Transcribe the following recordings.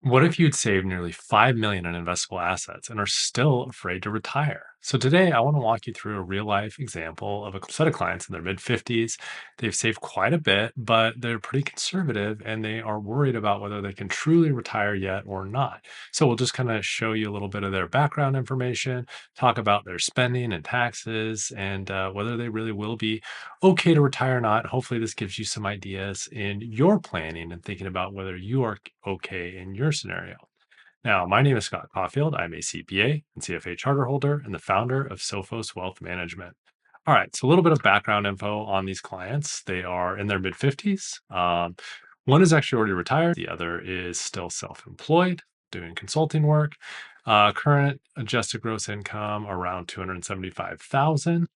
What if you'd saved nearly 5 million in investable assets and are still afraid to retire? So today I want to walk you through a real life example of a set of clients in their mid 50s. They've saved quite a bit, but they're pretty conservative and they are worried about whether they can truly retire yet or not. So we'll just kind of show you a little bit of their background information, talk about their spending and taxes, and whether they really will be okay to retire or not. Hopefully, this gives you some ideas in your planning and thinking about whether you are okay in your scenario. Now, my name is Scott Caulfield. I'm a CPA and CFA charter holder and the founder of Sophos Wealth Management. All right, so a little bit of background info on these clients. They are in their mid 50s. One is actually already retired, the other is still self employed, doing consulting work. Current adjusted gross income around 275,000.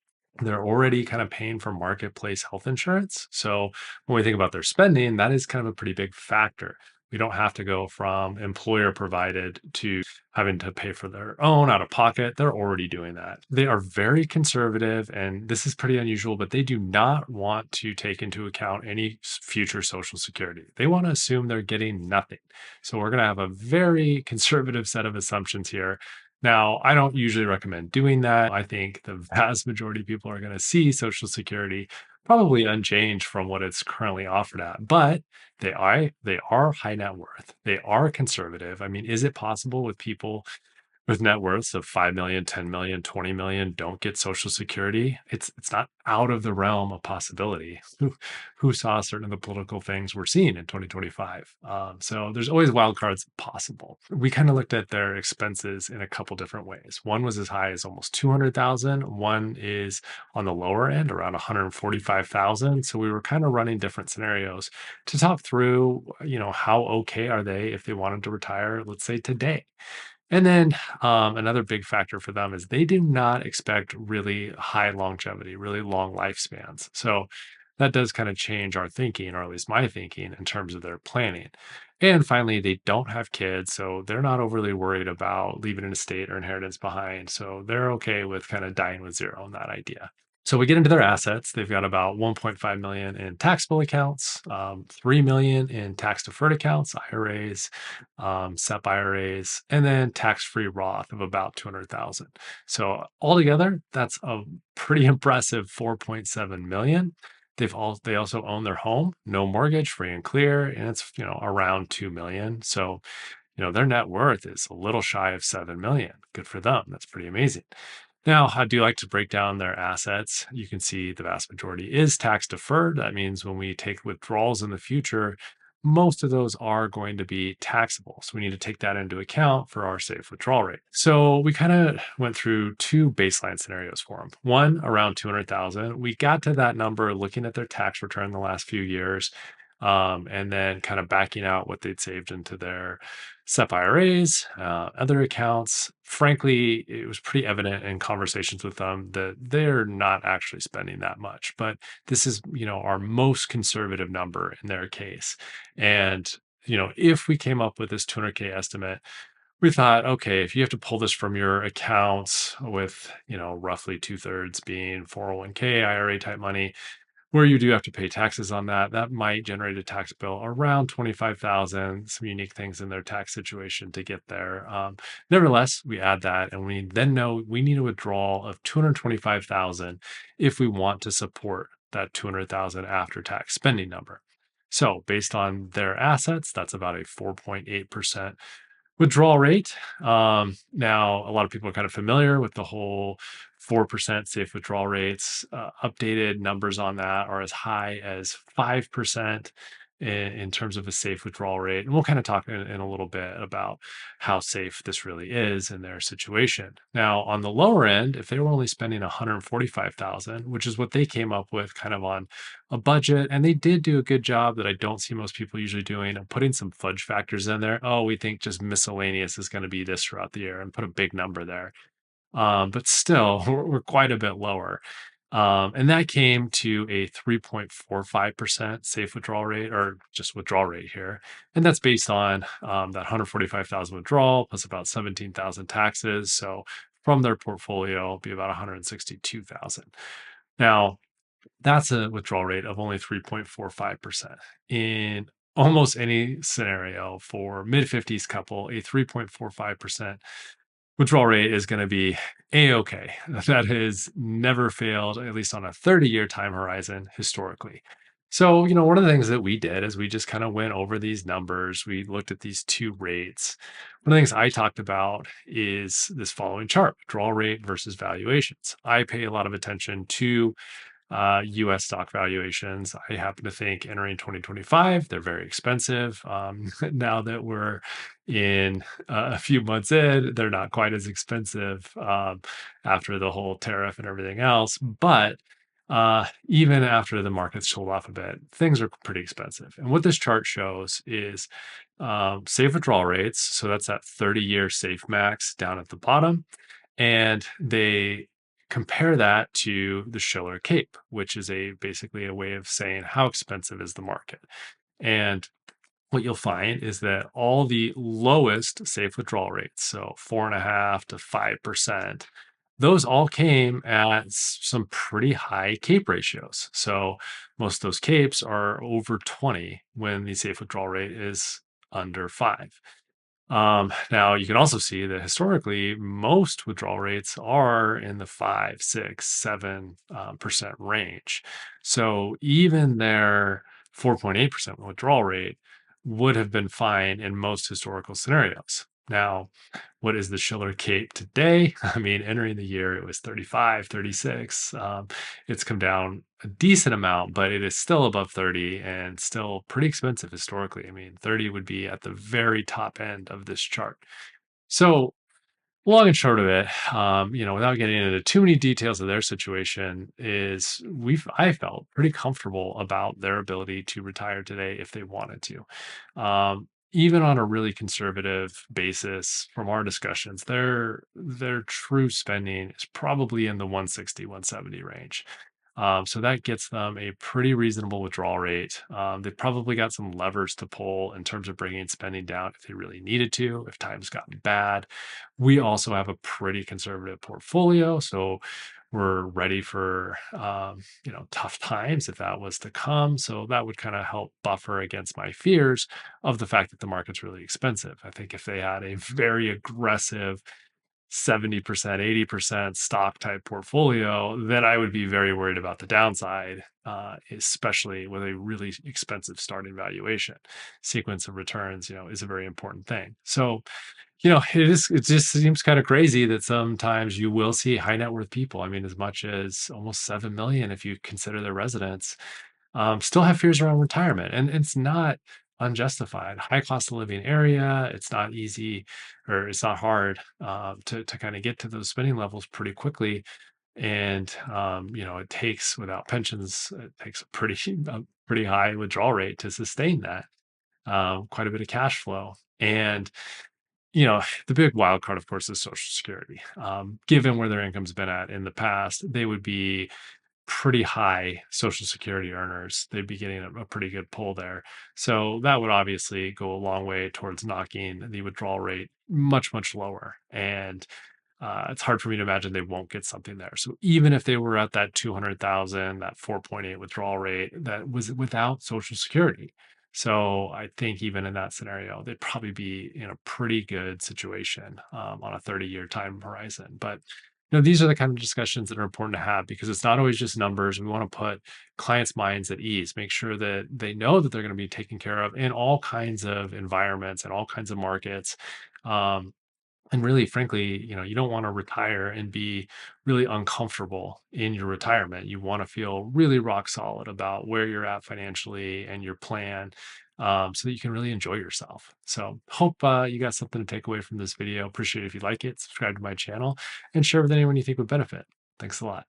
They're already kind of paying for marketplace health insurance. So when we think about their spending, that is kind of a pretty big factor. We don't have to go from employer provided to having to pay for their own out of pocket. They're already doing that. They are very conservative, and this is pretty unusual, but they do not want to take into account any future Social Security. They want to assume they're getting nothing. So we're going to have a very conservative set of assumptions here. Now, I don't usually recommend doing that. I think the vast majority of people are going to see Social Security probably unchanged from what it's currently offered at, but they are high net worth. They are conservative. I mean, is it possible with people with net worths of 5 million, 10 million, 20 million don't get Social Security? It's not out of the realm of possibility. Who saw certain of the political things we're seeing in 2025? So there's always wild cards possible. We kind of looked at their expenses in a couple different ways. One was as high as almost 200,000. One is on the lower end, around 145,000. So we were kind of running different scenarios to talk through, how okay are they if they wanted to retire, let's say today. And then another big factor for them is they do not expect really high longevity, really long lifespans. So that does kind of change our thinking, or at least my thinking, in terms of their planning. And finally, they don't have kids, so they're not overly worried about leaving an estate or inheritance behind. So they're okay with kind of dying with zero on that idea. So we get into their assets. They've got about 1.5 million in taxable accounts, 3 million in tax deferred accounts, IRAs, SEP IRAs, and then tax-free Roth of about 200,000. So altogether, that's a pretty impressive 4.7 million. They also own their home, no mortgage, free and clear, and it's around 2 million. So their net worth is a little shy of 7 million. Good for them. That's pretty amazing. Now, I do like to break down their assets. You can see the vast majority is tax deferred. That means when we take withdrawals in the future, most of those are going to be taxable. So we need to take that into account for our safe withdrawal rate. So we kind of went through two baseline scenarios for them. One around 200,000. We got to that number looking at their tax return the last few years, and then kind of backing out what they'd saved into their SEP IRAs, other accounts. Frankly, it was pretty evident in conversations with them that they're not actually spending that much. But this is, our most conservative number in their case. And, if we came up with this 200K estimate, we thought, okay, if you have to pull this from your accounts with, roughly two-thirds being 401k, IRA type money, where you do have to pay taxes on that, that might generate a tax bill around 25,000. Some unique things in their tax situation to get there. Nevertheless, we add that, and we then know we need a withdrawal of 225,000 if we want to support that 200,000 after tax spending number. So, based on their assets, that's about a 4.8% withdrawal rate. Now, a lot of people are kind of familiar with the whole 4% safe withdrawal rates. Updated numbers on that are as high as 5% in terms of a safe withdrawal rate. And we'll kind of talk in a little bit about how safe this really is in their situation. Now, on the lower end, if they were only spending 145,000, which is what they came up with kind of on a budget, and they did do a good job that I don't see most people usually doing of putting some fudge factors in there. Oh, we think just miscellaneous is going to be this throughout the year, and put a big number there. But still, we're quite a bit lower. And that came to a 3.45% safe withdrawal rate, or just withdrawal rate here. And that's based on that 145,000 withdrawal plus about 17,000 taxes. So from their portfolio, it'll be about 162,000. Now, that's a withdrawal rate of only 3.45%. In almost any scenario for mid 50s couple, a 3.45% withdrawal rate is going to be a-okay. That has never failed, at least on a 30-year time horizon historically. So, one of the things that we did is we just kind of went over these numbers. We looked at these two rates. One of the things I talked about is this following chart: withdrawal rate versus valuations. I pay a lot of attention to US stock valuations. I happen to think entering 2025, they're very expensive. Now that we're in a few months in, they're not quite as expensive after the whole tariff and everything else. But even after the market's sold off a bit, things are pretty expensive. And what this chart shows is safe withdrawal rates. So that's that 30-year safe max down at the bottom, and they compare that to the Shiller Cape, which is a basically a way of saying how expensive is the market. And what you'll find is that all the lowest safe withdrawal rates, so 4.5 to 5%, those all came at some pretty high CAPE ratios. So most of those CAPEs are over 20 when the safe withdrawal rate is under 5. Now you can also see that historically, most withdrawal rates are in the 5, 6, 7% range. So even their 4.8% withdrawal rate would have been fine in most historical scenarios. Now, what is the Schiller Cape today? I mean, entering the year, it was 35, 36. It's come down a decent amount, but it is still above 30 and still pretty expensive historically. I mean, 30 would be at the very top end of this chart. So, long and short of it, without getting into too many details of their situation, is I felt pretty comfortable about their ability to retire today if they wanted to. Even on a really conservative basis, from our discussions, their true spending is probably in the 160, 170 range. So that gets them a pretty reasonable withdrawal rate. They've probably got some levers to pull in terms of bringing spending down if they really needed to, if times gotten bad. We also have a pretty conservative portfolio, so we're ready for tough times if that was to come. So that would kind of help buffer against my fears of the fact that the market's really expensive. I think if they had a very aggressive 70%, 80% stock type portfolio, then I would be very worried about the downside, especially with a really expensive starting valuation. Sequence of returns, is a very important thing. So, it just seems kind of crazy that sometimes you will see high net worth people. I mean, as much as almost 7 million, if you consider their residents, still have fears around retirement. And it's not unjustified. High cost of living area, it's not easy or it's not hard to kind of get to those spending levels pretty quickly. And it takes, without pensions, it takes a pretty high withdrawal rate to sustain that. Quite a bit of cash flow. And the big wild card, of course, is Social Security. Given where their income's been at in the past, they would be pretty high Social Security earners. They'd be getting a pretty good pull there. So that would obviously go a long way towards knocking the withdrawal rate much, much lower. And it's hard for me to imagine they won't get something there. So even if they were at that 200,000, that 4.8 withdrawal rate, that was without Social Security. So I think even in that scenario, they'd probably be in a pretty good situation on a 30-year time horizon. But these are the kind of discussions that are important to have because it's not always just numbers. We want to put clients' minds at ease, make sure that they know that they're going to be taken care of in all kinds of environments and all kinds of markets. Um, and really, frankly, you don't want to retire and be really uncomfortable in your retirement. You want to feel really rock solid about where you're at financially and your plan, so that you can really enjoy yourself. So, hope you got something to take away from this video. Appreciate it if you like it, subscribe to my channel, and share with anyone you think would benefit. Thanks a lot.